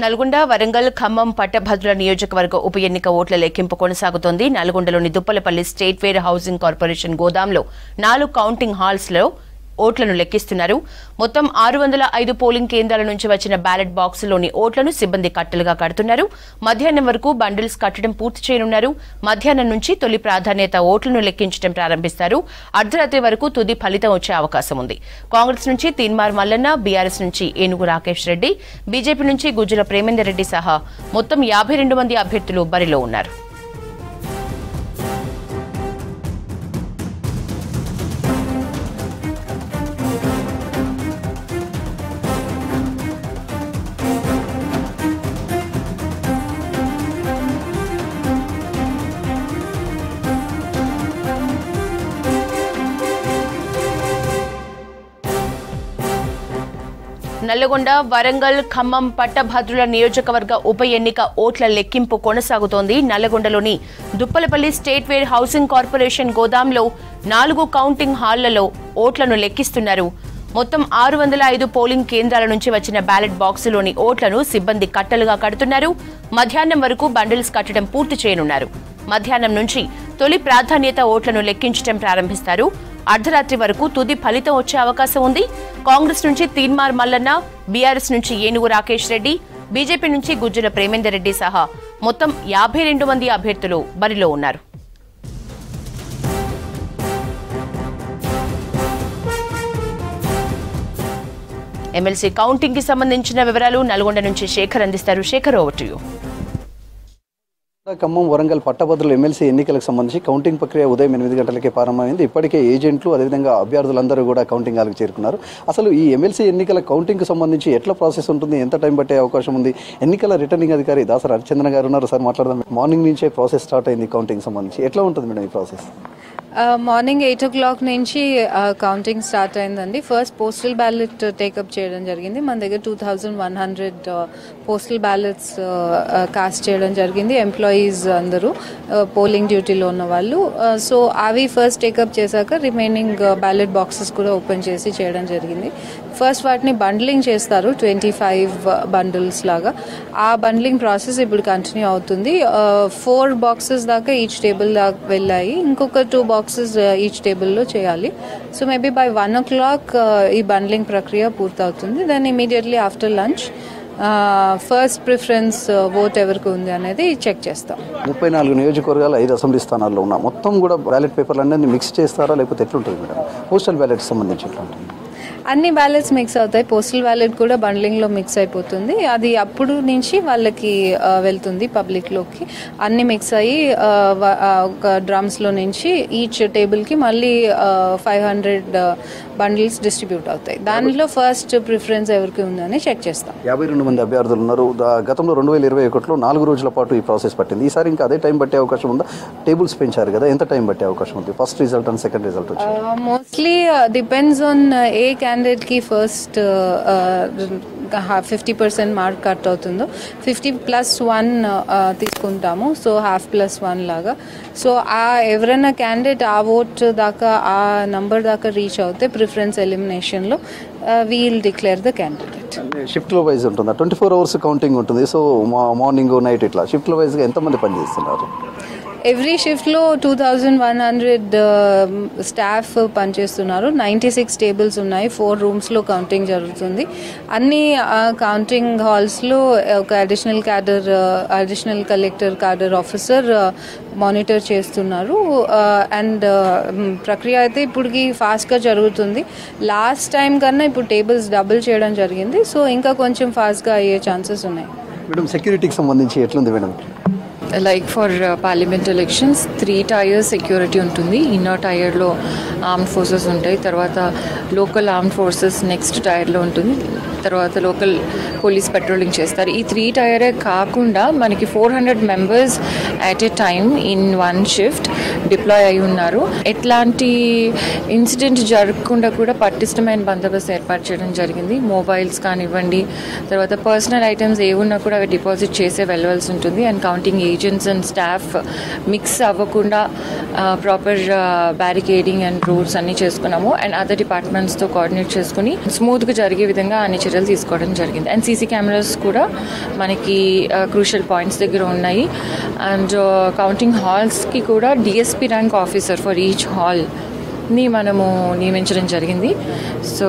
నల్గొండ, వరంగల్, ఖమ్మం, పట్టభద్రుల నియోజకవర్గ ఉప ఎన్నిక ఓట్ల లెక్కింపు కొనసాగుతోంది. నల్గొండలోని Duppalapalli state warehousing corporation గోదాంలో 4 కౌంటింగ్ హాల్స్ లో ఓట్లను లెక్కిస్తున్నారు. మొత్తం 605 పోలింగ్ కేంద్రాల నుంచి వచ్చిన బ్యాలెట్ బాక్సులోని ఓట్లను సిబ్బంది కట్టలుగా కడుతున్నారు. మధ్యాహ్నం వరకు బండిల్స్ కట్టడం పూర్తి చేయనున్నారు. మధ్యాహ్నం నుంచి తొలి ప్రాధాన్యత ఓట్లను లెక్కించడం ప్రారంభిస్తారు. అర్ధరాత్రి వరకు తుది ఫలితం వచ్చే అవకాశం ఉంది. కాంగ్రెస్ నుంచి తీన్మార్ మల్లన్న, బీఆర్ఎస్ నుంచి ఏనుగు రాకేష్ రెడ్డి, బీజేపీ నుంచి గుజ్జల ప్రేమేందర్ రెడ్డి సహా మొత్తం 52 మంది అభ్యర్థులు బరిలో ఉన్నారు. నల్లగొండ, వరంగల్, ఖమ్మం, పట్టభద్రుల నియోజకవర్గ ఉప ఎన్నిక ఓట్ల లెక్కింపు కొనసాగుతోంది. నల్లగొండలోని Duppalapalli state warehousing corporation గోదాంలో 4 కౌంటింగ్ హాళ్లలో ఓట్లను లెక్కిస్తున్నారు. మొత్తం 605 పోలింగ్ కేంద్రాల నుంచి వచ్చిన బ్యాలెట్ బాక్సులోని ఓట్లను సిబ్బంది కట్టలుగా కడుతున్నారు. మధ్యాహ్నం వరకు బండిల్స్ కట్టడం పూర్తి చేయనున్నారు. మధ్యాహ్నం నుంచి తొలి ప్రాధాన్యత ఓట్లను లెక్కించడం ప్రారంభిస్తారు. అర్ధరాత్రి వరకు తుది ఫలితం వచ్చే అవకాశం ఉంది. కాంగ్రెస్ నుంచి తీన్మార్ మల్లన్న, బీఆర్ఎస్ నుంచి ఏనుగు రాకేష్ రెడ్డి, బీజేపీ నుంచి గుజ్జల ప్రేమేందర్ రెడ్డి సహా మొత్తం 52 మంది అభ్యర్థులు బరిలో ఉన్నారు. ఎమ్మెల్సీ కౌంటింగ్ కి సంబంధించిన వివరాలు నల్గొండ నుంచి శేఖర్ అందిస్తారు. Shekhar, over to you. Khammam, Warangal పట్టభద్రుల ఎమ్మెల్సీ ఎన్నికలకు సంబంధించి కౌంటింగ్ ప్రక్రియ ఉదయం 8 గంటలకే ప్రారంభమైంది. ఇప్పటికే ఏజెంట్లు అదేవిధంగా అభ్యర్థులందరూ కూడా కౌంటింగ్ హాల్కి చేరుకున్నారు. అసలు ఈ ఎమ్మెల్సీ ఎన్నికల కౌంటింగ్కి సంబంధించి ఎట్లా ప్రాసెస్ ఉంటుంది, ఎంత టైం పట్టే అవకాశం ఉంది? ఎన్నికల రిటర్నింగ్ అధికారి దాసరి హరిచంద్ర గారు ఉన్నారు. సార్ మాట్లాడదాం. మార్నింగ్ నుంచే ప్రాసెస్ స్టార్ట్ అయింది కౌంటింగ్ సంబంధించి. ఎట్లా ఉంటుంది మేడం ఈ ప్రాసెస్? మార్నింగ్ 8 o'clock నుంచి కౌంటింగ్ స్టార్ట్ అయిందండి. ఫస్ట్ పోస్టల్ బ్యాలెట్ టేకప్ చేయడం జరిగింది. మన దగ్గర 2100 పోస్టల్ బ్యాలెట్స్ కాస్ట్ చేయడం జరిగింది. ఎంప్లాయీస్ అందరూ పోలింగ్ డ్యూటీలో ఉన్న వాళ్ళు. సో అవి ఫస్ట్ టేకప్ చేశాక రిమైనింగ్ బ్యాలెట్ బాక్సెస్ కూడా ఓపెన్ చేసి చేయడం జరిగింది. ఫస్ట్ వాటిని బండ్లింగ్ చేస్తారు, 25 బండిల్స్ లాగా. ఆ బండ్లింగ్ ప్రాసెస్ ఇప్పుడు కంటిన్యూ అవుతుంది. 4 బాక్సెస్ దాకా ఈచ్ టేబుల్ దాకా వెళ్ళాయి. ఇంకొక 2 బాక్సెస్ ఈచ్ టేబుల్లో చేయాలి. సో మేబీ బై 1 o'clock ఈ బండ్లింగ్ ప్రక్రియ పూర్తవుతుంది. Then immediately after lunch first preference vote ఎవరికి ఉంది అనేది చెక్ చేస్తాం. 34 నియోజకవర్గాలు 5 అసెంబ్లీ స్థానాల్లో ఉన్నా మొత్తం కూడా బ్యాలెట్ పేపర్లు అన్నీ మిక్స్ చేస్తారా, లేకపోతే ఎట్లుంటుంది మేడం? పోస్టల్ బ్యాలెట్ సంబంధించి ఎట్లా ఉంటుంది? అన్ని బ్యాలెట్స్ మిక్స్ అవుతాయి. పోస్టల్ బ్యాలెట్ కూడా బండ్లింగ్లో మిక్స్ అయిపోతుంది. అది అప్పుడు నుంచి వాళ్ళకి వెళ్తుంది పబ్లిక్లోకి. అన్ని మిక్స్ అయ్యి ఒక డ్రమ్స్లో నుంచి ఈచ్ టేబుల్కి మళ్ళీ 500 బండిల్స్ డిస్ట్రిబ్యూట్ అవుతాయి. దానిలో ఫస్ట్ ప్రిఫరెన్స్ ఎవరికి ఉందని చెక్ చేస్తాం. 52 మంది అభ్యర్థులు ఉన్నారు. గతంలో 2021లో 4 రోజుల పాటు ఈ ప్రాసెస్ పట్టింది. ఈసారి ఇంకా అదే టైం పట్టే అవకాశం ఉందా? టేబుల్స్ పెంచారు కదా, ఎంత టైం పట్టే అవకాశం ఉంది? First result and second result వచ్చి మోస్ట్లీ డిపెండ్స్ ఆన్ ఏ క్యాండిడేట్ కి ఫస్ట్ 50% మార్క్ కట్ అవుతుందో 50+1 తీసుకుంటాము. సో 50+1 లాగా. సో ఎవరైనా క్యాండిడేట్ ఆ ఓట్ దాకా ఆ నంబర్ దాకా రీచ్ అవుతే ప్రిఫరెన్స్ ఎలిమినేషన్లో వీల్ డిక్లేర్ ద క్యాండిడేట్. షిఫ్ట్లో వైజ్ ఉంటుందా? 24 hours కౌంటింగ్ ఉంటుంది. సో మార్నింగ్ నైట్ ఇట్లా షిఫ్ట్లో వైజ్గా ఎంతమంది పనిచేస్తున్నారు? ఎవ్రీ షిఫ్ట్లో 2100 స్టాఫ్ పనిచేస్తున్నారు. 96 టేబుల్స్ ఉన్నాయి. 4 రూమ్స్లో కౌంటింగ్ జరుగుతుంది. అన్ని కౌంటింగ్ హాల్స్లో ఒక additional collector cadre officer monitor చేస్తున్నారు. అండ్ ప్రక్రియ అయితే ఇప్పటికి ఫాస్ట్గా జరుగుతుంది. లాస్ట్ టైం కన్నా ఇప్పుడు టేబుల్స్ డబుల్ చేయడం జరిగింది. సో ఇంకా కొంచెం ఫాస్ట్గా అయ్యే ఛాన్సెస్ ఉన్నాయి. మేడం, సెక్యూరిటీకి సంబంధించి ఎట్లుంది madam? Like for parliament elections 3 tiers security ఉంటుంది. ఇన్నర్ టైర్లో ఆర్మ్డ్ ఫోర్సెస్ ఉంటాయి. తర్వాత లోకల్ ఆర్మ్డ్ ఫోర్సెస్ నెక్స్ట్ టైర్లో ఉంటుంది. తర్వాత లోకల్ పోలీస్ పెట్రోలింగ్ చేస్తారు. ఈ 3 tier కాకుండా మనకి 400 members at a time in one shift deploy అయి ఉన్నారు. ఎట్లాంటి ఇన్సిడెంట్ జరగకుండా కూడా పటిష్టమైన బందోబస్తు ఏర్పాటు చేయడం జరిగింది. మొబైల్స్ కానివ్వండి, తర్వాత పర్సనల్ ఐటమ్స్ ఏమున్నా కూడా అవి డిపాజిట్ చేసే వెళ్ళవలసి ఉంటుంది. And counting agents and staff mix అవ్వకుండా ప్రాపర్ బ్యారికేడింగ్ అండ్ రూల్స్ అన్నీ చేసుకున్నాము. అండ్ అదర్ డిపార్ట్మెంట్స్తో కోఆర్డినేట్ చేసుకుని స్మూత్గా జరిగే విధంగా అన్ని చర్యలు తీసుకోవడం జరిగింది. అండ్ సీసీ కెమెరాస్ కూడా మనకి క్రూషియల్ పాయింట్స్ దగ్గర ఉన్నాయి. అండ్ కౌంటింగ్ హాల్స్కి కూడా DSP rank officer for each హాల్ని మనము నియమించడం జరిగింది. So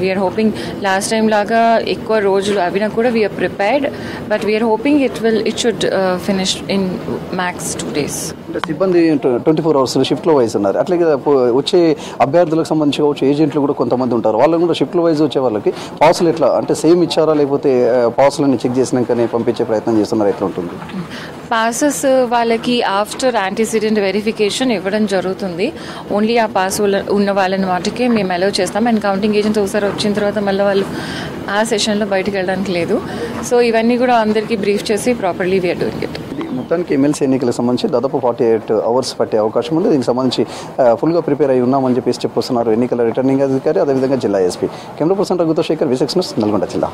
we're hoping last time లాగా ఎక్కువ రోజులు అవినా కూడా we're prepared, but we're hoping it should finish in max 2 days. అంటే సిబ్బంది 24 hours షిఫ్ట్లో వైజ్ ఉన్నారు. అట్లాగే వచ్చే అభ్యర్థులకు సంబంధించి కావచ్చు, ఏజెంట్లు కూడా కొంతమంది ఉంటారు, వాళ్ళు కూడా షిఫ్ట్లో వైజ్ వచ్చే వాళ్ళకి పాసులు ఎట్లా అంటే సేమ్ ఇచ్చారా, లేకపోతే పాసులని చెక్ చేసినాకనే పంపించే ప్రయత్నం చేస్తున్నారు, ఎట్లా ఉంటుంది? పాసెస్ వాళ్ళకి ఆఫ్టర్ యాంటీసిడెంట్ వెరిఫికేషన్ ఇవ్వడం జరుగుతుంది. ఓన్లీ ఆ పాస్ ఉన్న వాళ్ళని వాటికే మేము అలౌ చేస్తాం. అండ్ కౌంటింగ్ ఏజెంట్స్ ఒకసారి వచ్చిన తర్వాత మళ్ళీ వాళ్ళు ఆ సెషన్లో బయటకు వెళ్ళడానికి లేదు. సో ఇవన్నీ కూడా అందరికీ బ్రీఫ్ చేసి ప్రాపర్లీ వీఆర్ డూయింగ్ ఇట్. మొత్తానికి ఎమ్మెల్సీ ఎన్నికలకు సంబంధించి దాదాపు 48 hours పట్టే అవకాశం ఉంది. దీనికి సంబంధించి ఫుల్గా ప్రిపేర్ అయి ఉన్నామని చెప్పేసి చెప్పుస్తున్నారు ఎన్నికల రిటర్నింగ్ అధికారి, అదేవిధంగా జిల్లా ఎస్పీ. కెమెరా పర్సన్ రఘుతో శేఖర్, V6 న్యూస్, నల్గొండ జిల్లా.